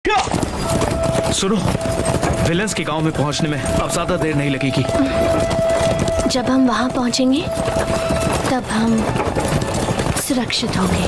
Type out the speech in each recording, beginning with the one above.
सुनो, विलेंस के गांव में पहुंचने में अब ज्यादा देर नहीं लगेगी। जब हम वहां पहुंचेंगे तब हम सुरक्षित होंगे।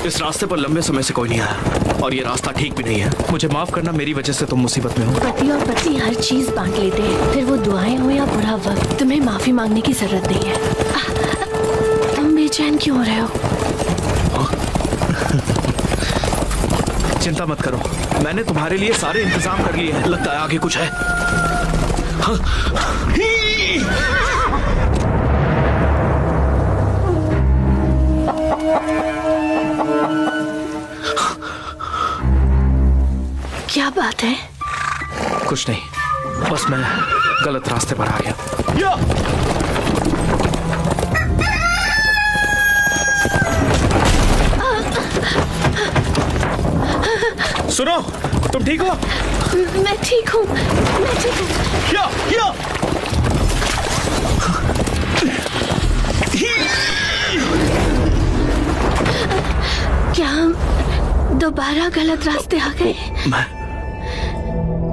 इस रास्ते पर लंबे समय से कोई नहीं आया और ये रास्ता ठीक भी नहीं है। मुझे माफ करना, मेरी वजह से तुम मुसीबत में हो। पति और पत्नी हर चीज बांट लेते हैं, फिर वो दुआएं हो या बुरा वक्त, तुम्हें माफी मांगने की जरूरत नहीं है। तुम बेचैन क्यों हो रहे हो? चिंता मत करो, मैंने तुम्हारे लिए सारे इंतजाम कर लिए हैं। लगता है आगे कुछ है। हाँ। क्या बात है? कुछ नहीं, बस मैं गलत रास्ते पर आ गया। सुनो, तुम ठीक हो? मैं ठीक हूँ, मैं ठीक हूँ। क्या हम दोबारा गलत रास्ते आ गए?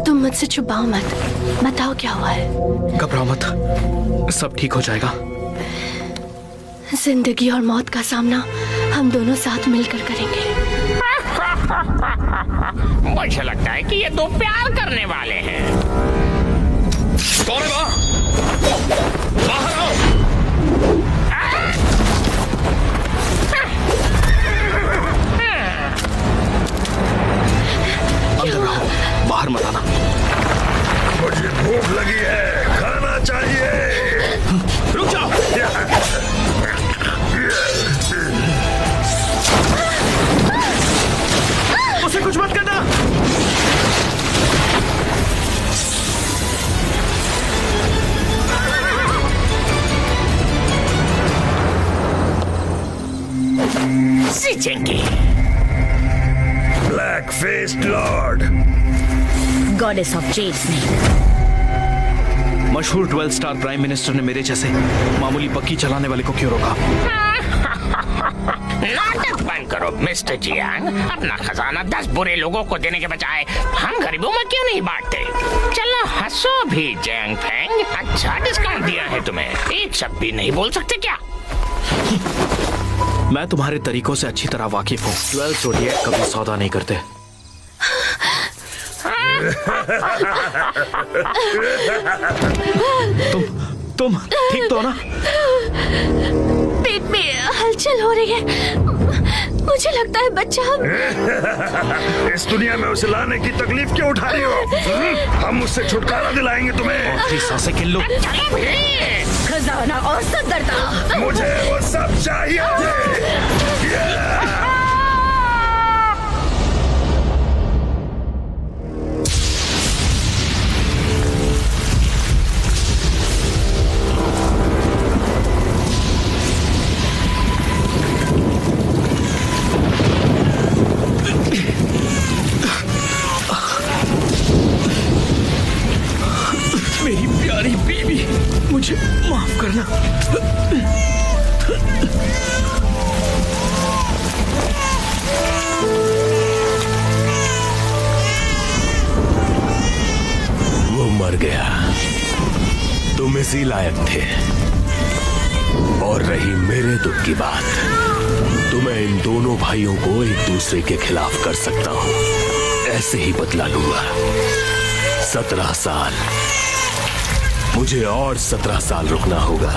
तुम मुझसे छुपाओ मत, बताओ क्या हुआ है। घबराओ मत, सब ठीक हो जाएगा। जिंदगी और मौत का सामना हम दोनों साथ मिलकर करेंगे। मुझे लगता है कि ये दो प्यार करने वाले हैं। कौन है वहाँ? बाहर आओ। अंदर रहो, बाहर मत आना। मुझे भूख लगी है, खाना चाहिए। रुक जाओ। उसे कुछ मत करना। Black faced Lord, goddess of Z snake. मशहूर 12 स्टार प्राइम मिनिस्टर ने मेरे जैसे मामूली पक्की चलाने वाले को क्यों रोका? नाटक बंद करो मिस्टर जियांग। अपना खजाना 10 बुरे लोगों को देने के बजाय हम गरीबों में क्यों नहीं बांटते? चलो हंसो भी जियांग फेंग, अच्छा डिस्काउंट दिया है तुम्हें। एक शब्द भी नहीं बोल सकते क्या? मैं तुम्हारे तरीकों से अच्छी तरह वाकिफ हूँ। 12 ज़ोडिएक कभी सौदा नहीं करते। तुम ठीक तो हो ना? पेट में हलचल हो रही है, मुझे लगता है बच्चा। इस दुनिया में उसे लाने की तकलीफ क्यों उठा रही हो? हम उससे छुटकारा दिलाएंगे तुम्हें। और 3 सांसें गिन लो। खजाना और सदरता, मुझे वो सब चाहिए। मेरी प्यारी बीबी, मुझे माफ करना। वो मर गया, तुम इसी लायक थे। और रही मेरे दुख की बात, तो मैं इन दोनों भाइयों को एक दूसरे के खिलाफ कर सकता हूँ। ऐसे ही बदला लूंगा। 17 साल, मुझे और 17 साल रुकना होगा।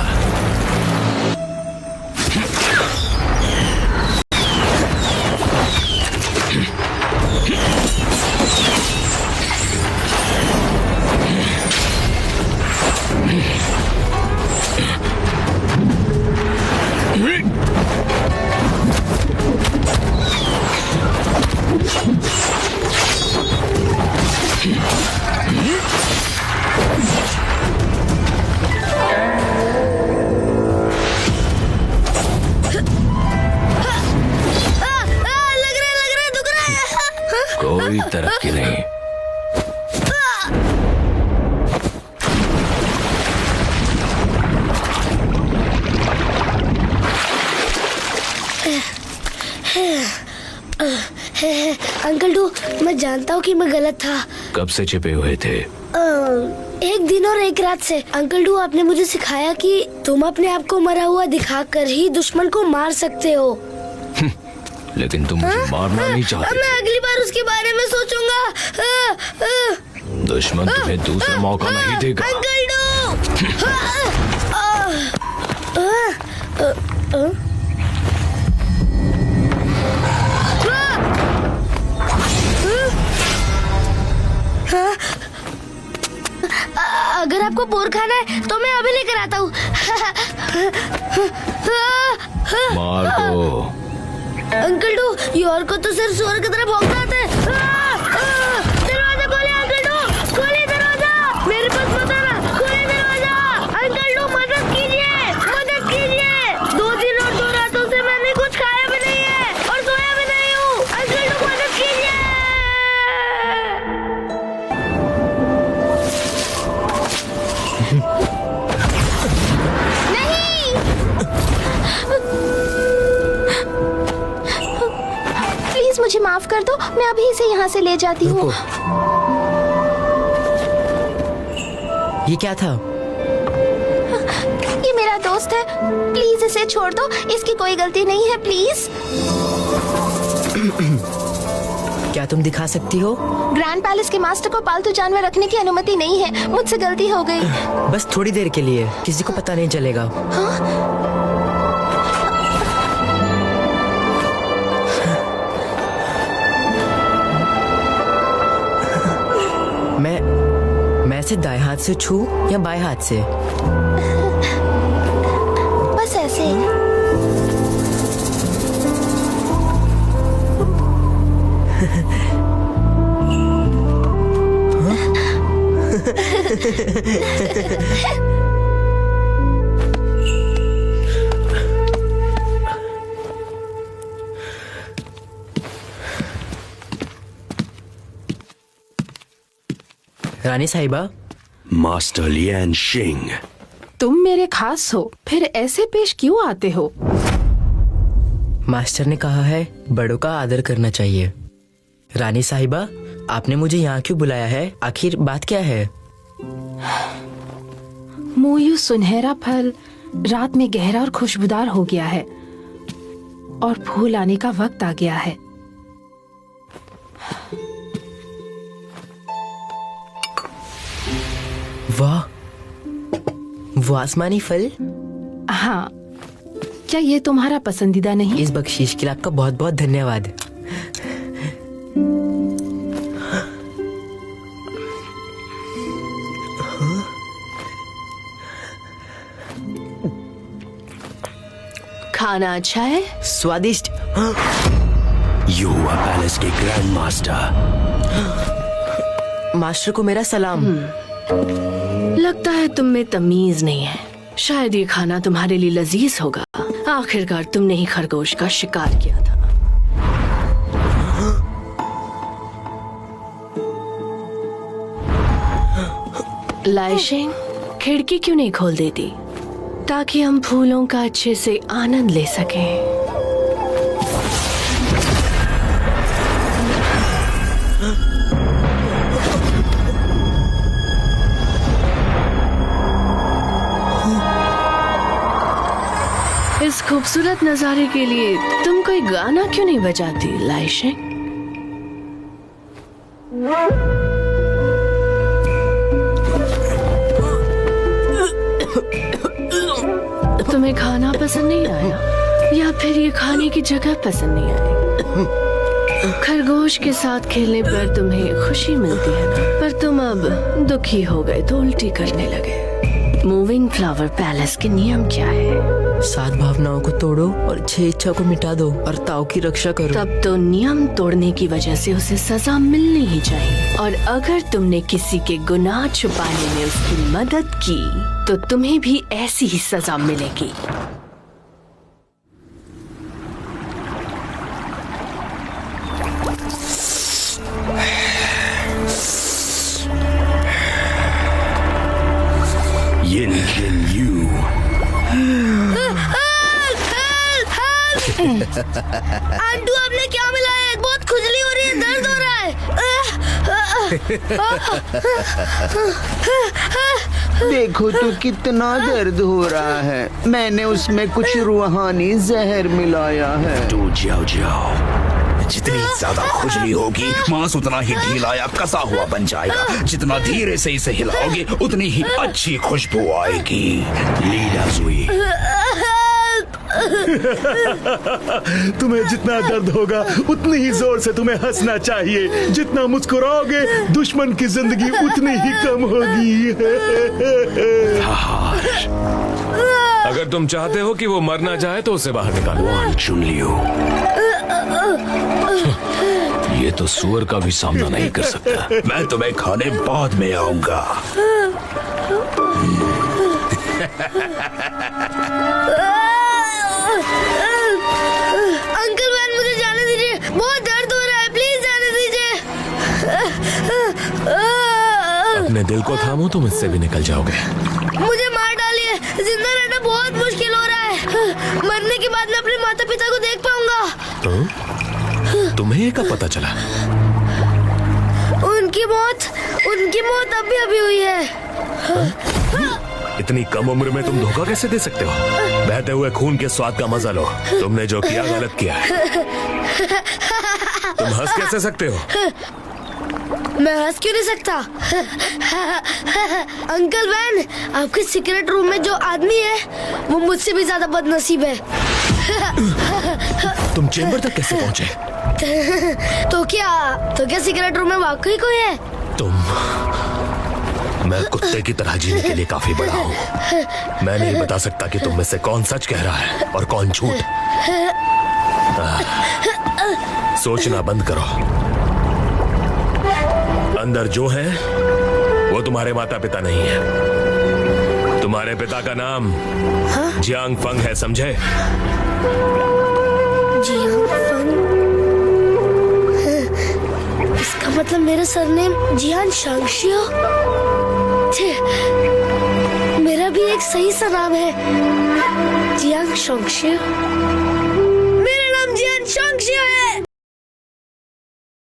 कोई तरक्की नहीं। अंकल टू, मैं जानता हूँ कि मैं गलत था। कब से छिपे हुए थे? एक दिन और एक रात से। अंकल टू, आपने मुझे सिखाया कि तुम अपने आप को मरा हुआ दिखाकर ही दुश्मन को मार सकते हो। लेकिन तुम मुझे मारना नहीं चाहते। मैं अगली बार उसके बारे में सोचूंगा। दुश्मन तुम्हें दूसरा मौका नहीं देगा। Uncle too! अगर आपको बोर खाना है तो मैं अभी लेकर आता हूँ। मार दो। अंकल टू, योर को तो सिर्फ सुअर की तरह भौंकना आता है। दरवाजा खोले अंकल टू, खोले दरवाजा। मेरे पास मत आना, खोले दरवाजा। अंकल टू, मदद कीजिए, मदद कीजिए। 2 दिन और 2 रातों से मैंने कुछ खाया भी नहीं है और सोया भी नहीं हूँ। अंकल टू, मदद कीजिए। प्लीज मुझे माफ कर दो, मैं अभी इसे यहाँ से ले जाती हूँ। ये क्या था? ये मेरा दोस्त है, प्लीज इसे छोड़ दो, इसकी कोई गलती नहीं है, प्लीज। क्या तुम दिखा सकती हो? ग्रैंड पैलेस के मास्टर को पालतू जानवर रखने की अनुमति नहीं है, मुझसे गलती हो गई। बस थोड़ी देर के लिए, किसी को पता नहीं चलेगा। मैं इसे दाएं हाथ से छू या बाएं हाथ से? बस ऐसे। रानी साहिबा। मास्टर लियान शिंग। तुम मेरे खास हो, फिर ऐसे पेश क्यों आते हो? मास्टर ने कहा है बड़ों का आदर करना चाहिए। रानी साहिबा, आपने मुझे यहाँ क्यों बुलाया है? आखिर बात क्या है? मोयू सुनहरा फल रात में गहरा और खुशबूदार हो गया है और फूल आने का वक्त आ गया है। वाह, वो आसमानी फल। हाँ, क्या ये तुम्हारा पसंदीदा नहीं? इस बख्शीश के लिए आपका बहुत बहुत धन्यवाद। खाना अच्छा है? स्वादिष्ट। युवा पैलेस के ग्रैंड मास्टर। मास्टर को मेरा सलाम। लगता है तुम में तमीज नहीं है। शायद ये खाना तुम्हारे लिए लजीज होगा। आखिरकार तुमने ही खरगोश का शिकार किया था। लाइशिंग, खिड़की क्यों नहीं खोल देती ताकि हम फूलों का अच्छे से आनंद ले सकें? इस खूबसूरत नजारे के लिए तुम कोई गाना क्यों नहीं बजाती लाइशिंग? तुम्हें खाना पसंद नहीं आया या फिर ये खाने की जगह पसंद नहीं आई? खरगोश के साथ खेलने पर तुम्हें खुशी मिलती है ना, पर तुम अब दुखी हो गए तो उल्टी करने लगे। मूविंग फ्लावर पैलेस के नियम क्या है? 7 भावनाओं को तोड़ो और 6 इच्छा को मिटा दो और ताऊ की रक्षा करो। तब तो नियम तोड़ने की वजह से उसे सजा मिलनी ही चाहिए। और अगर तुमने किसी के गुनाह छुपाने में उसकी मदद की तो तुम्हें भी ऐसी ही सजा मिलेगी। Yin Jin Yu। आंटू, आपने क्या मिलाया है? बहुत खुजली हो रही है, दर्द हो देखो तो कितना दर्द हो रहा है। मैंने उसमें कुछ रूहानी जहर मिलाया है। तो जाओ जाओ, जितनी ज्यादा खुजली होगी मांस उतना ही ढीला या कसा हुआ बन जाएगा। जितना धीरे से इसे हिलाओगे उतनी ही अच्छी खुशबू आएगी। लीला सुई। तुम्हें जितना दर्द होगा उतनी ही जोर से तुम्हें हंसना चाहिए। जितना मुस्कुराओगे दुश्मन की जिंदगी उतनी ही कम होगी। अगर तुम चाहते हो कि वो मर ना जाए तो उसे बाहर निकालो। चुन लियो। ये तो सुअर का भी सामना नहीं कर सकता। मैं तुम्हें खाने बाद में आऊंगा। अंकल वैन, मुझे जाने दीजिए, बहुत दर्द हो रहा है, प्लीज जाने दीजिए। अपने दिल को थामो, तुम इससे भी निकल जाओगे। मुझे मार डालिए, जिंदा रहना बहुत मुश्किल हो रहा है। मरने के बाद मैं अपने माता पिता को देख पाऊंगा। तुम्हें ये कब पता चला? उनकी मौत अभी हुई है। इतनी कम उम्र में तुम धोखा कैसे दे सकते हो? बहते हुए खून के स्वाद का मजा लो। तुमने जो किया गलत किया है। तुम हंस कैसे सकते हो? मैं हंस क्यों नहीं सकता? अंकल वैन, आपके सीक्रेट रूम में जो आदमी है वो मुझसे भी ज्यादा बदनसीब है। तुम चेंबर तक कैसे पहुंचे? तो क्या सीक्रेट रूम में वाकई कोई है? मैं कुत्ते की तरह जीने के लिए काफी बड़ा हूँ। मैं नहीं बता सकता कि तुम में से कौन सच कह रहा है और कौन झूठ। सोचना बंद करो। अंदर जो है वो तुम्हारे माता पिता नहीं है। तुम्हारे पिता का नाम जियांग फंग है, समझे? जियांग फंग? इसका मतलब मेरा सरनेम जियान शांगशियो। मेरा भी एक सही सा नाम है, जियांग शांगशियो। मेरा नाम जियान शांगशियो है।